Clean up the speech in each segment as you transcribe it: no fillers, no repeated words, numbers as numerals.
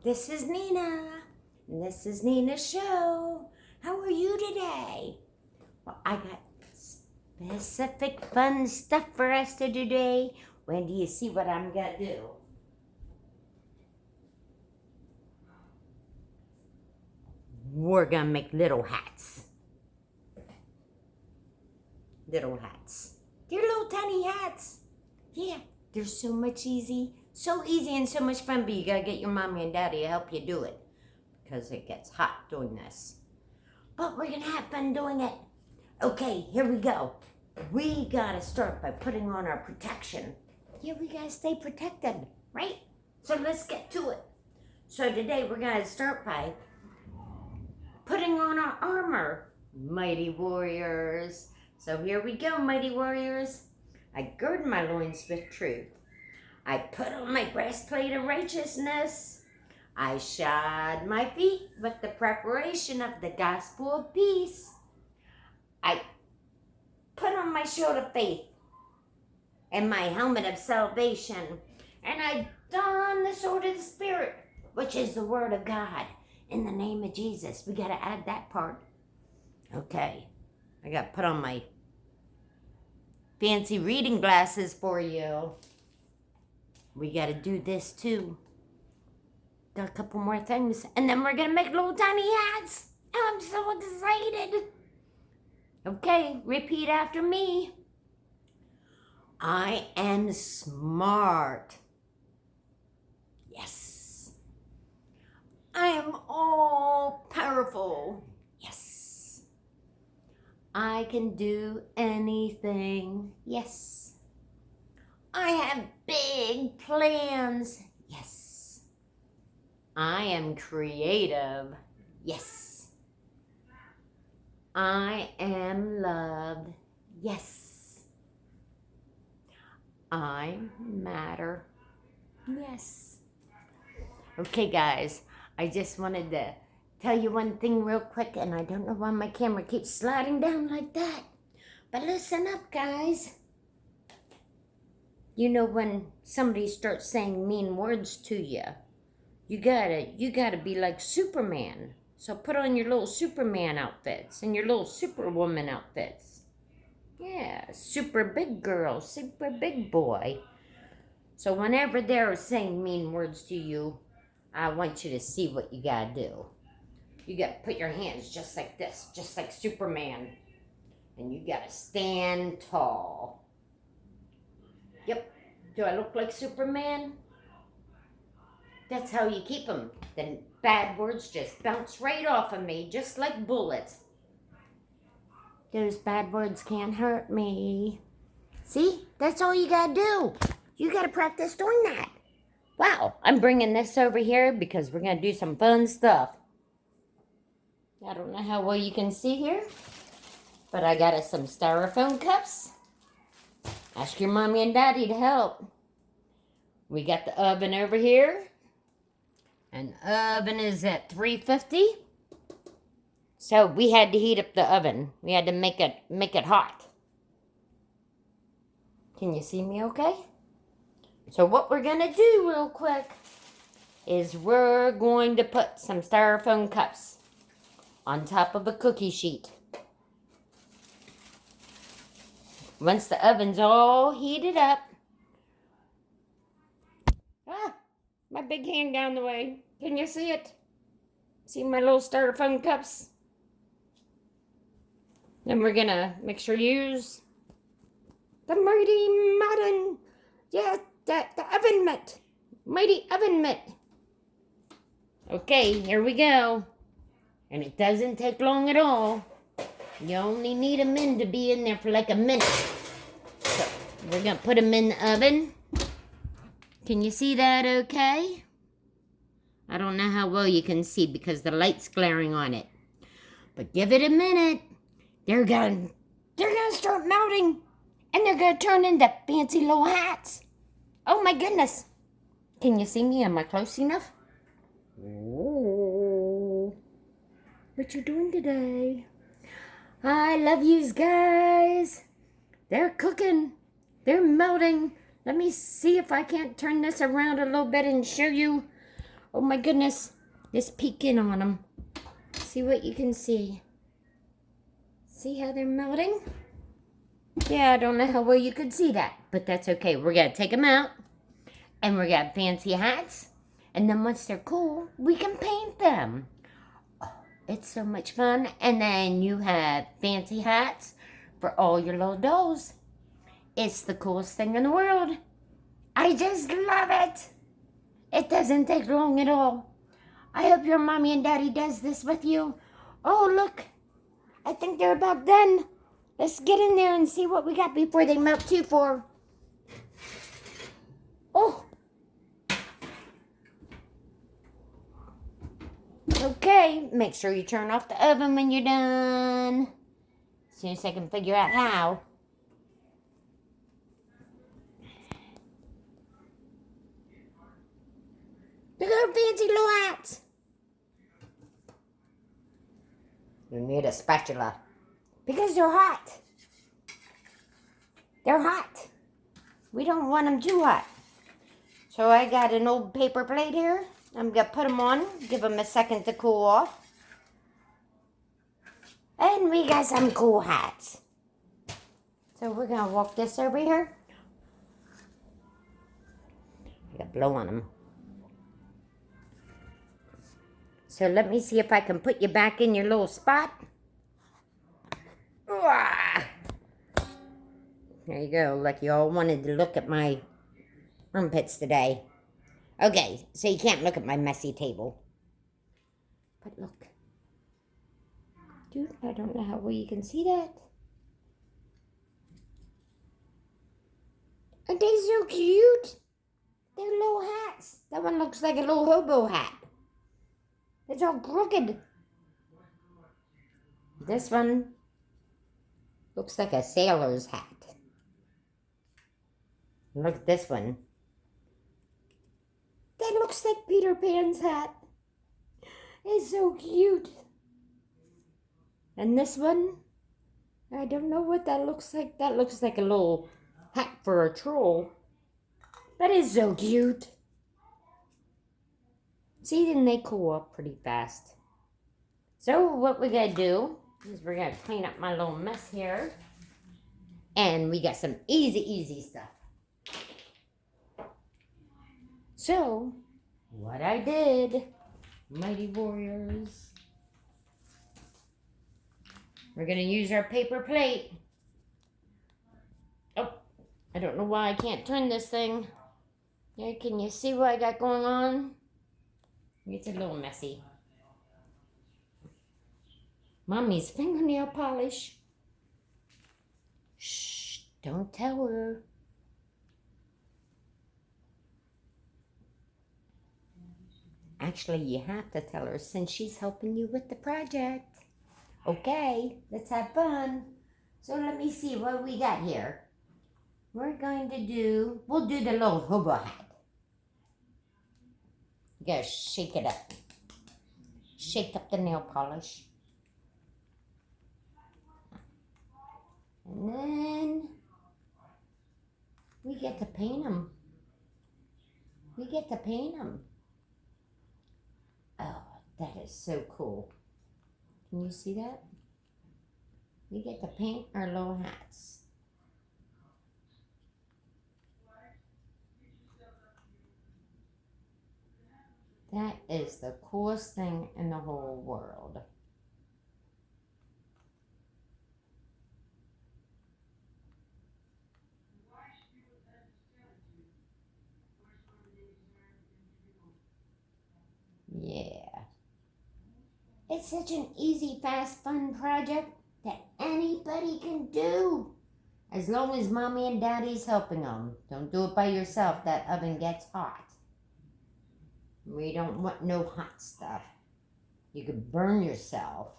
This is Nina. And this is Nina's show. How are you today? Well, I got specific fun stuff for us to do today. When do you see what I'm going to do? We're going to make little hats. Little hats. They're little tiny hats. Yeah, they're so easy and so much fun, but you gotta get your mommy and daddy to help you do it because it gets hot doing this. But we're gonna have fun doing it. Okay, here we go. We gotta start by putting on our protection. Yeah, we gotta stay protected, right? So let's get to it. So today we're gonna start by putting on our armor, mighty warriors. So here we go, mighty warriors. I gird my loins with truth. I put on my breastplate of righteousness. I shod my feet with the preparation of the gospel of peace. I put on my shield of faith and my helmet of salvation. And I don the sword of the Spirit, which is the word of God. In the name of Jesus. We got to add that part. Okay. I got to put on my fancy reading glasses for you. We got to do this too. Got a couple more things. And then we're going to make little tiny hats. I'm so excited. Okay, repeat after me. I am smart. Yes. I am all powerful. Yes. I can do anything. Yes. I have big plans. Yes. I am creative. Yes. I am loved. Yes. I matter. Yes. Okay, guys, I just wanted to tell you one thing real quick, and I don't know why my camera keeps sliding down like that. But listen up, guys. You know, when somebody starts saying mean words to you, you gotta be like Superman. So put on your little Superman outfits and your little Superwoman outfits. Yeah, super big girl, super big boy. So whenever they're saying mean words to you, I want you to see what you gotta do. You gotta put your hands just like this, just like Superman. And you gotta stand tall. Yep. Do I look like Superman? That's how you keep them. Then bad words just bounce right off of me, just like bullets. Those bad words can't hurt me. See? That's all you gotta do. You gotta practice doing that. Wow, I'm bringing this over here because we're gonna do some fun stuff. I don't know how well you can see here, but I got us some styrofoam cups. Ask your mommy and daddy to help. We got the oven over here. And the oven is at 350. So we had to heat up the oven. We had to make it hot. Can you see me okay? So what we're going to do real quick is we're going to put some styrofoam cups on top of a cookie sheet. Once the oven's all heated up. My big hand down the way. Can you see it? See my little styrofoam cups? Then we're gonna make sure to use the mighty modern, the oven mitt. Mighty oven mitt. Okay, here we go. And it doesn't take long at all. You only need them in to be in there for like a minute. So we're gonna put them in the oven. Can you see that okay? I don't know how well you can see because the light's glaring on it. But give it a minute. They're gonna start melting. And they're gonna turn into fancy little hats. Oh my goodness. Can you see me? Am I close enough? Oh. What you doing today? I love yous guys. They're cooking. They're melting. Let me see if I can't turn this around a little bit and show you Oh my goodness. Just peek in on them. See what you can see. See how they're melting? Yeah, I don't know how well you could see that, but that's okay. We're going to take them out, and we're going to have fancy hats, and then once they're cool, we can paint them. Oh, it's so much fun. And then you have fancy hats for all your little dolls. It's the coolest thing in the world. I just love it. It doesn't take long at all. I hope your mommy and daddy does this with you. Oh, look. I think they're about done. Let's get in there and see what we got before they melt too for. Oh. Okay, make sure you turn off the oven when you're done. As soon as I can figure out how. Look at our fancy little hats. You need a spatula. Because they're hot. They're hot. We don't want them too hot. So I got an old paper plate here. I'm going to put them on. Give them a second to cool off. And we got some cool hats. So we're going to walk this over here. I got to blow on them. So let me see if I can put you back in your little spot. There you go. Like you all wanted to look at my armpits today. Okay, so you can't look at my messy table. But look. Dude, I don't know how well you can see that. Aren't they so cute? They're little hats. That one looks like a little hobo hat. It's all crooked. This one looks like a sailor's hat. Look at this one. That looks like Peter Pan's hat. It's so cute. And this one, I don't know what that looks like. That looks like a little hat for a troll. That is so cute. See, then they cool up pretty fast. So what we're going to do is we're going to clean up my little mess here. And we got some easy stuff. So, what I did, Mighty Warriors, we're going to use our paper plate. Oh, I don't know why I can't turn this thing. Yeah, can you see what I got going on? It's a little messy. Mommy's fingernail polish. Shh, don't tell her. Actually, you have to tell her since she's helping you with the project. Okay, let's have fun. So let me see what we got here. We'll do the little hobo hat. You gotta shake it up. Shake up the nail polish. And then we get to paint them. Oh, that is so cool. Can you see that? We get to paint our little hats. That is the coolest thing in the whole world. Yeah. It's such an easy, fast, fun project that anybody can do. As long as mommy and daddy's helping them. Don't do it by yourself. That oven gets hot. We don't want no hot stuff. You could burn yourself.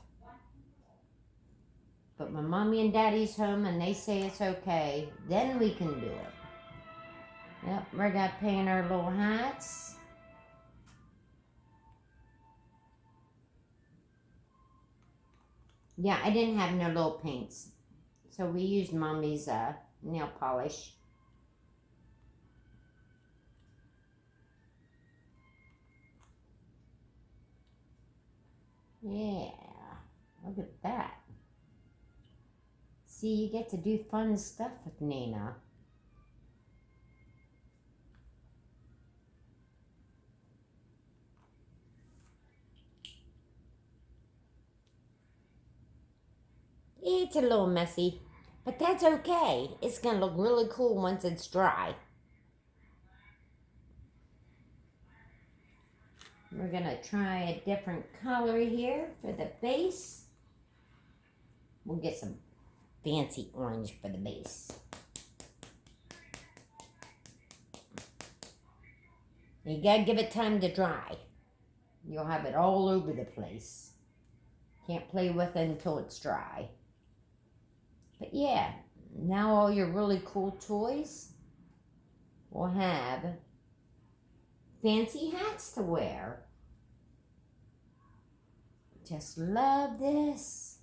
But when mommy and daddy's home and they say it's okay, then we can do it. Yep, we're going to paint our little hats. Yeah, I didn't have no little paints. So we used mommy's nail polish. Yeah, look at that. See, you get to do fun stuff with Nina. It's a little messy, but that's okay. It's gonna look really cool once it's dry. We're gonna try a different color here for the base. We'll get some fancy orange for the base. You gotta give it time to dry. You'll have it all over the place. Can't play with it until it's dry. But yeah, now all your really cool toys will have fancy hats to wear. Just love this.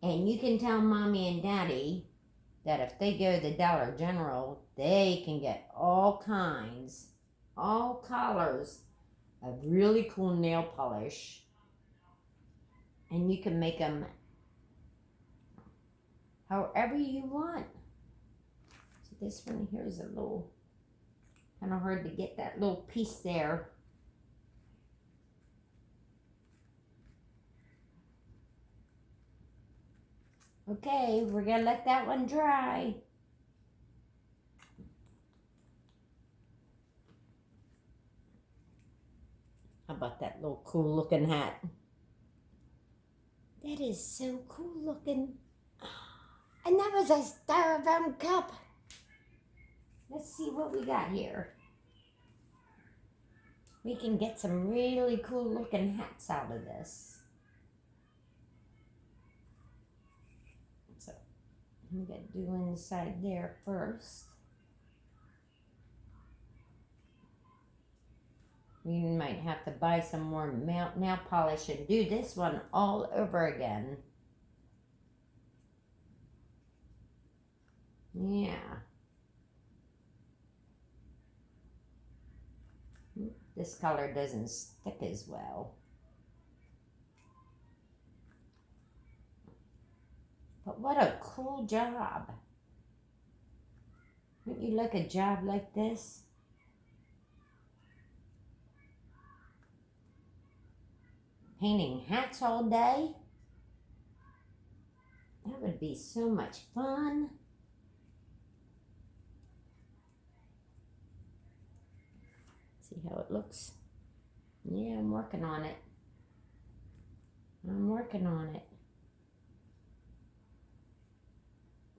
And you can tell Mommy and Daddy that if they go to Dollar General, they can get all kinds, all colors of really cool nail polish. And you can make them however you want. So this one here is a little, kind of hard to get that little piece there. Okay, we're gonna let that one dry. How about that little cool looking hat? That is so cool looking. And that was a styrofoam cup. Let's see what we got here. We can get some really cool looking hats out of this. So I'm gonna do inside there first. We might have to buy some more nail polish and do this one all over again. Yeah. This color doesn't stick as well. But what a cool job. Wouldn't you like a job like this? Painting hats all day? That would be so much fun. See how it looks? Yeah, I'm working on it. I'm working on it.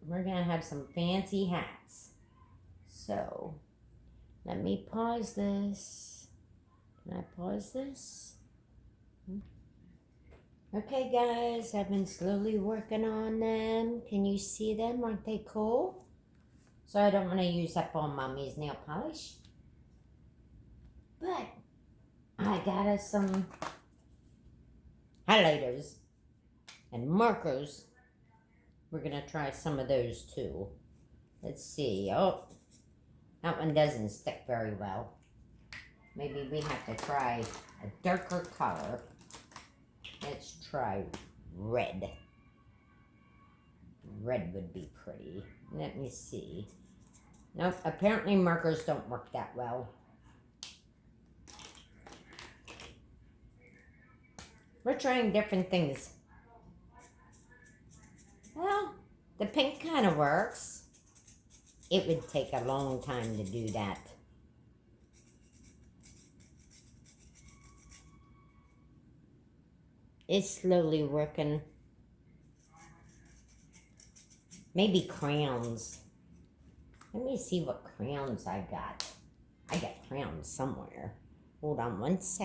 We're gonna have some fancy hats. So, let me pause this. Can I pause this? Okay guys, I've been slowly working on them. Can you see them? Aren't they cool? So I don't want to use up all Mommy's nail polish. But I got us some highlighters and markers. We're going to try some of those too. Let's see. Oh, that one doesn't stick very well. Maybe we have to try a darker color. Let's try red. Red would be pretty. Let me see. Nope, apparently markers don't work that well. We're trying different things. Well, the pink kind of works. It would take a long time to do that. It's slowly working. Maybe crayons. Let me see what crayons I got. I got crayons somewhere. Hold on one second.